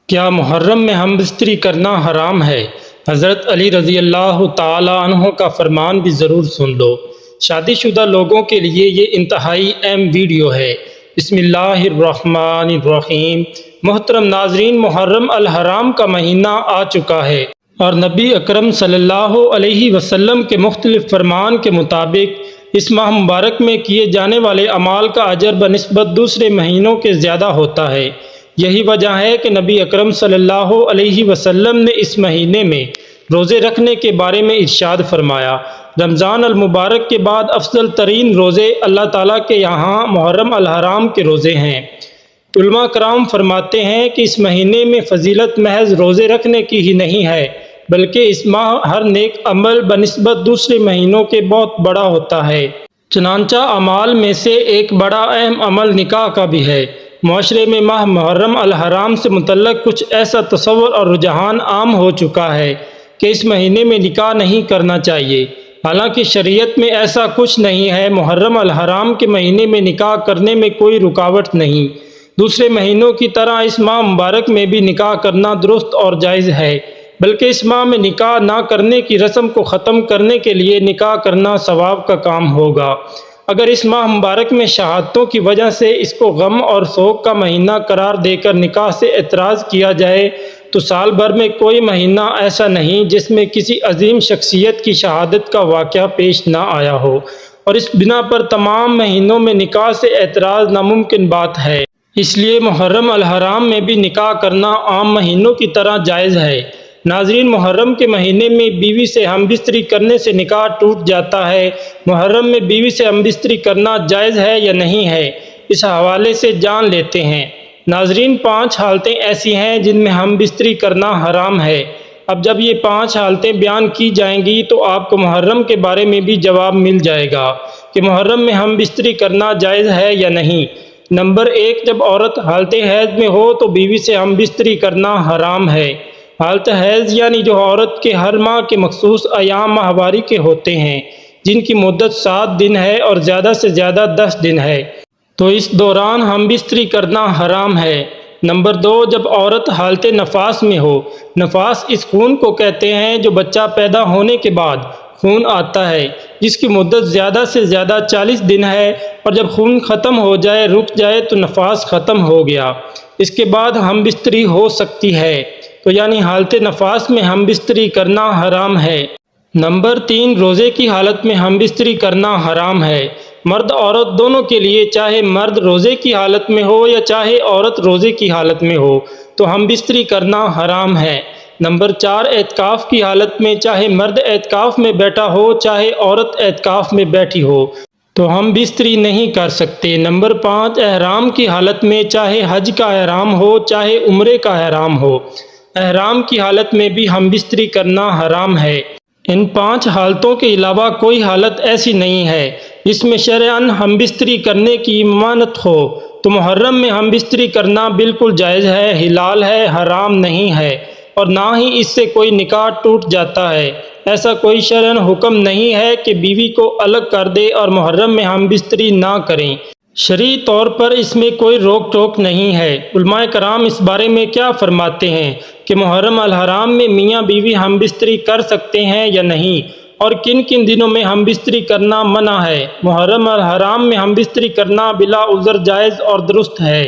کیا محرم میں ہم بستری کرنا حرام ہے؟ حضرت علی رضی اللہ تعالی عنہ کا فرمان بھی ضرور سن لو۔ شادی شدہ لوگوں کے لیے یہ انتہائی اہم ویڈیو ہے۔ بسم اللہ الرحمن الرحیم۔ محترم ناظرین، محرم الحرام کا مہینہ آ چکا ہے اور نبی اکرم صلی اللہ علیہ وسلم کے مختلف فرمان کے مطابق اس ماہ مبارک میں کیے جانے والے اعمال کا اجر بنسبت دوسرے مہینوں کے زیادہ ہوتا ہے۔ یہی وجہ ہے کہ نبی اکرم صلی اللہ علیہ وسلم نے اس مہینے میں روزے رکھنے کے بارے میں ارشاد فرمایا، رمضان المبارک کے بعد افضل ترین روزے اللہ تعالیٰ کے یہاں محرم الحرام کے روزے ہیں۔ علماء کرام فرماتے ہیں کہ اس مہینے میں فضیلت محض روزے رکھنے کی ہی نہیں ہے، بلکہ اس ماہ ہر نیک عمل بنسبت دوسرے مہینوں کے بہت بڑا ہوتا ہے۔ چنانچہ اعمال میں سے ایک بڑا اہم عمل نکاح کا بھی ہے۔ معاشرے میں ماہ محرم الحرام سے متعلق کچھ ایسا تصور اور رجحان عام ہو چکا ہے کہ اس مہینے میں نکاح نہیں کرنا چاہیے، حالانکہ شریعت میں ایسا کچھ نہیں ہے۔ محرم الحرام کے مہینے میں نکاح کرنے میں کوئی رکاوٹ نہیں۔ دوسرے مہینوں کی طرح اس ماہ مبارک میں بھی نکاح کرنا درست اور جائز ہے، بلکہ اس ماہ میں نکاح نہ کرنے کی رسم کو ختم کرنے کے لیے نکاح کرنا ثواب کا کام ہوگا۔ اگر اس ماہ مبارک میں شہادتوں کی وجہ سے اس کو غم اور سوگ کا مہینہ قرار دے کر نکاح سے اعتراض کیا جائے تو سال بھر میں کوئی مہینہ ایسا نہیں جس میں کسی عظیم شخصیت کی شہادت کا واقعہ پیش نہ آیا ہو، اور اس بنا پر تمام مہینوں میں نکاح سے اعتراض ناممکن بات ہے۔ اس لیے محرم الحرام میں بھی نکاح کرنا عام مہینوں کی طرح جائز ہے۔ ناظرین، محرم کے مہینے میں بیوی سے ہم بستری کرنے سے نکاح ٹوٹ جاتا ہے۔ محرم میں بیوی سے ہم بستری کرنا جائز ہے یا نہیں ہے، اس حوالے سے جان لیتے ہیں۔ ناظرین، 5 حالتیں ایسی ہیں جن میں ہم بستری کرنا حرام ہے۔ اب جب یہ 5 حالتیں بیان کی جائیں گی تو آپ کو محرم کے بارے میں بھی جواب مل جائے گا کہ محرم میں ہم بستری کرنا جائز ہے یا نہیں۔ نمبر 1، جب عورت حالت حیض میں ہو تو بیوی سے ہم بستری کرنا حرام ہے۔ حالت حیض یعنی جو عورت کے ہر ماہ کے مخصوص ایام ماہواری کے ہوتے ہیں، جن کی مدت 7 دن ہے اور زیادہ سے زیادہ 10 دن ہے، تو اس دوران ہم بستری کرنا حرام ہے۔ نمبر 2، جب عورت حالت نفاس میں ہو۔ نفاس اس خون کو کہتے ہیں جو بچہ پیدا ہونے کے بعد خون آتا ہے، جس کی مدت زیادہ سے زیادہ 40 دن ہے، اور جب خون ختم ہو جائے، رک جائے تو نفاس ختم ہو گیا۔ اس کے بعد ہم بستری ہو سکتی ہے، تو یعنی حالت نفاس میں ہم بستری کرنا حرام ہے۔ نمبر 3، روزے کی حالت میں ہم بستری کرنا حرام ہے۔ مرد عورت دونوں کے لیے، چاہے مرد روزے کی حالت میں ہو یا چاہے عورت روزے کی حالت میں ہو، تو ہم بستری کرنا حرام ہے۔ نمبر 4، اعتکاف کی حالت میں، چاہے مرد اعتکاف میں بیٹھا ہو چاہے عورت اعتکاف میں بیٹھی ہو، تو ہم بستری نہیں کر سکتے۔ نمبر 5، احرام کی حالت میں، چاہے حج کا احرام ہو چاہے عمرے کا احرام ہو، احرام کی حالت میں بھی ہم بستری کرنا حرام ہے۔ ان 5 حالتوں کے علاوہ کوئی حالت ایسی نہیں ہے جس میں شرعاً ہم بستری کرنے کی ممانعت ہو، تو محرم میں ہم بستری کرنا بالکل جائز ہے، حلال ہے، حرام نہیں ہے، اور نہ ہی اس سے کوئی نکاح ٹوٹ جاتا ہے۔ ایسا کوئی شرعاً حکم نہیں ہے کہ بیوی کو الگ کر دے اور محرم میں ہم بستری نہ کریں۔ شرعی طور پر اس میں کوئی روک ٹوک نہیں ہے۔ علماء کرام اس بارے میں کیا فرماتے ہیں کہ محرم الحرام میں میاں بیوی ہم بستری کر سکتے ہیں یا نہیں، اور کن کن دنوں میں ہم بستری کرنا منع ہے۔ محرم الحرام میں ہم بستری کرنا بلا عذر جائز اور درست ہے،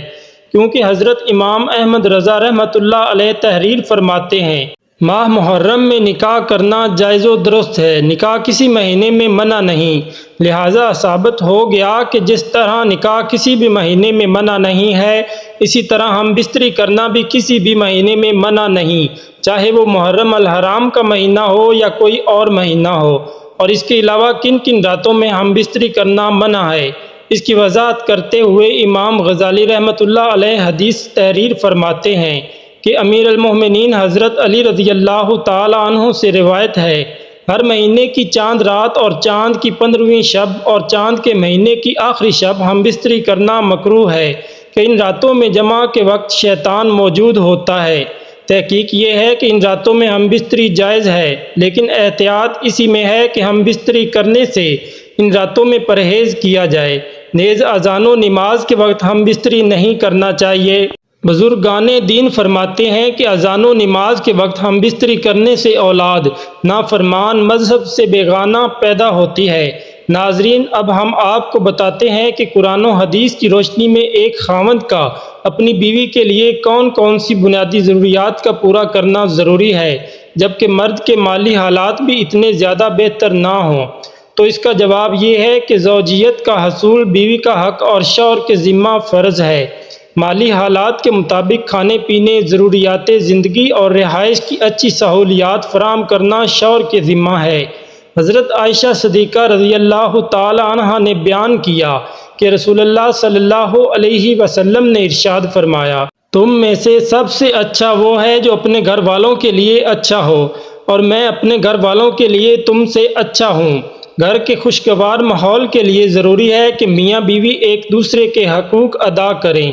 کیونکہ حضرت امام احمد رضا رحمۃ اللہ علیہ تحریر فرماتے ہیں، ماہ محرم میں نکاح کرنا جائز و درست ہے، نکاح کسی مہینے میں منع نہیں۔ لہٰذا ثابت ہو گیا کہ جس طرح نکاح کسی بھی مہینے میں منع نہیں ہے، اسی طرح ہم بستری کرنا بھی کسی بھی مہینے میں منع نہیں، چاہے وہ محرم الحرام کا مہینہ ہو یا کوئی اور مہینہ ہو۔ اور اس کے علاوہ کن کن راتوں میں ہم بستری کرنا منع ہے، اس کی وضاحت کرتے ہوئے امام غزالی رحمۃ اللہ علیہ حدیث تحریر فرماتے ہیں کہ امیر المومنین حضرت علی رضی اللہ تعالی عنہ سے روایت ہے، ہر مہینے کی چاند رات اور چاند کی 15ویں شب اور چاند کے مہینے کی آخری شب ہم بستری کرنا مکروہ ہے کہ ان راتوں میں جمعہ کے وقت شیطان موجود ہوتا ہے۔ تحقیق یہ ہے کہ ان راتوں میں ہم بستری جائز ہے، لیکن احتیاط اسی میں ہے کہ ہم بستری کرنے سے ان راتوں میں پرہیز کیا جائے۔ نیز اذان و نماز کے وقت ہم بستری نہیں کرنا چاہیے۔ بزرگان دین فرماتے ہیں کہ اذان و نماز کے وقت ہم بستری کرنے سے اولاد نافرمان مذہب سے بیگانہ پیدا ہوتی ہے۔ ناظرین، اب ہم آپ کو بتاتے ہیں کہ قرآن و حدیث کی روشنی میں ایک خاوند کا اپنی بیوی کے لیے کون کون سی بنیادی ضروریات کا پورا کرنا ضروری ہے، جبکہ مرد کے مالی حالات بھی اتنے زیادہ بہتر نہ ہوں۔ تو اس کا جواب یہ ہے کہ زوجیت کا حصول بیوی کا حق اور شوہر کے ذمہ فرض ہے۔ مالی حالات کے مطابق کھانے پینے، ضروریات زندگی اور رہائش کی اچھی سہولیات فراہم کرنا شوہر کے ذمہ ہے۔ حضرت عائشہ صدیقہ رضی اللہ تعالی عنہا نے بیان کیا کہ رسول اللہ صلی اللہ علیہ وسلم نے ارشاد فرمایا، تم میں سے سب سے اچھا وہ ہے جو اپنے گھر والوں کے لیے اچھا ہو، اور میں اپنے گھر والوں کے لیے تم سے اچھا ہوں۔ گھر کے خوشگوار ماحول کے لیے ضروری ہے کہ میاں بیوی ایک دوسرے کے حقوق ادا کریں،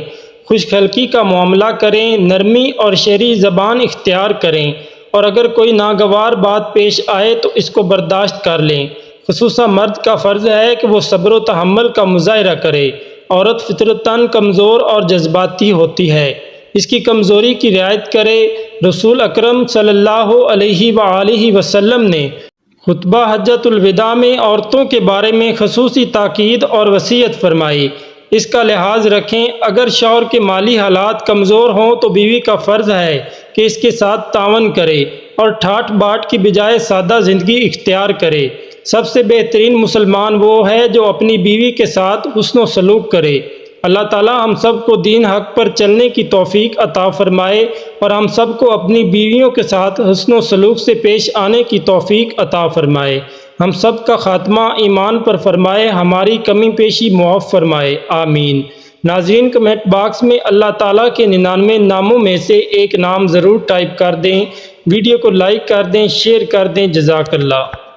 خوش خلقی کا معاملہ کریں، نرمی اور شعری زبان اختیار کریں، اور اگر کوئی ناگوار بات پیش آئے تو اس کو برداشت کر لیں۔ خصوصاً مرد کا فرض ہے کہ وہ صبر و تحمل کا مظاہرہ کرے۔ عورت فطرتاً کمزور اور جذباتی ہوتی ہے، اس کی کمزوری کی رعایت کرے۔ رسول اکرم صلی اللہ علیہ وآلہ وسلم نے خطبہ حجۃ الوداع میں عورتوں کے بارے میں خصوصی تاکید اور وصیت فرمائی۔ اس کا لحاظ رکھیں، اگر شوہر کے مالی حالات کمزور ہوں تو بیوی کا فرض ہے کہ اس کے ساتھ تعاون کرے اور ٹھاٹ باٹ کی بجائے سادہ زندگی اختیار کرے۔ سب سے بہترین مسلمان وہ ہے جو اپنی بیوی کے ساتھ حسن و سلوک کرے۔ اللہ تعالی ہم سب کو دین حق پر چلنے کی توفیق عطا فرمائے، اور ہم سب کو اپنی بیویوں کے ساتھ حسن و سلوک سے پیش آنے کی توفیق عطا فرمائے۔ ہم سب کا خاتمہ ایمان پر فرمائے، ہماری کمی پیشی معاف فرمائے، آمین۔ ناظرین، کمنٹ باکس میں اللہ تعالیٰ کے 99 ناموں میں سے ایک نام ضرور ٹائپ کر دیں، ویڈیو کو لائک کر دیں، شیئر کر دیں۔ جزاک اللہ۔